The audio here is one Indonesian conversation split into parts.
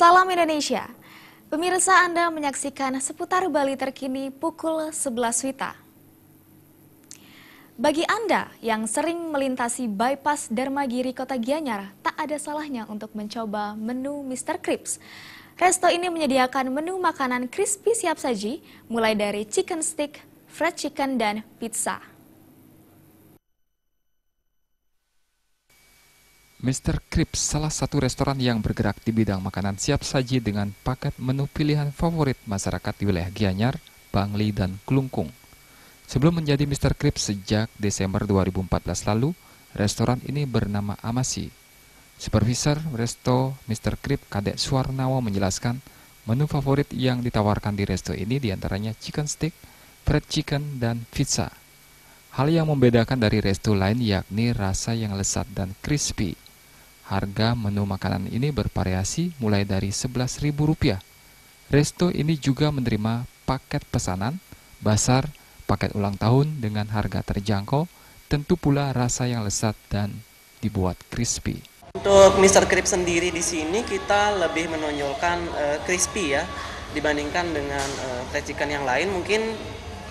Salam Indonesia. Pemirsa, Anda menyaksikan seputar Bali terkini pukul 11 WITA. Bagi Anda yang sering melintasi bypass Dharmagiri Kota Gianyar, tak ada salahnya untuk mencoba menu Mr. Crips. Resto ini menyediakan menu makanan crispy siap saji, mulai dari chicken stick, fried chicken, dan pizza. Mr. Crips salah satu restoran yang bergerak di bidang makanan siap saji dengan paket menu pilihan favorit masyarakat di wilayah Gianyar, Bangli, dan Klungkung. Sebelum menjadi Mr. Crips sejak Desember 2014 lalu, restoran ini bernama Amasi. Supervisor resto Mr. Crips Kadek Suwarnawa menjelaskan menu favorit yang ditawarkan di resto ini diantaranya chicken stick, fried chicken, dan pizza. Hal yang membedakan dari resto lain yakni rasa yang lezat dan crispy. Harga menu makanan ini bervariasi mulai dari Rp11.000. Resto ini juga menerima paket pesanan, basar, paket ulang tahun dengan harga terjangkau, tentu pula rasa yang lezat dan dibuat crispy. Untuk Mr. Crips sendiri di sini kita lebih menonjolkan crispy ya, dibandingkan dengan fried chicken yang lain. Mungkin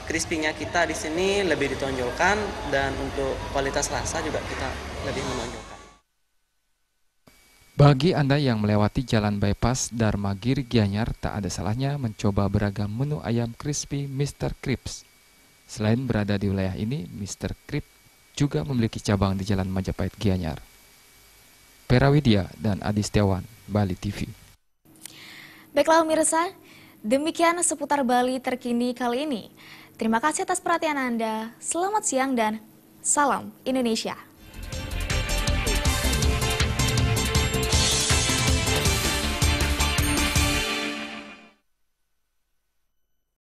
crispy-nya kita di sini lebih ditonjolkan, dan untuk kualitas rasa juga kita lebih menonjolkan. Bagi Anda yang melewati jalan bypass Dharmagiri Gianyar, tak ada salahnya mencoba beragam menu ayam crispy Mr. Crips. Selain berada di wilayah ini, Mr. Crips juga memiliki cabang di Jalan Majapahit Gianyar. Perawidya dan Adi Setiawan, Bali TV. Baiklah pemirsa, demikian seputar Bali terkini kali ini. Terima kasih atas perhatian Anda, selamat siang dan salam Indonesia.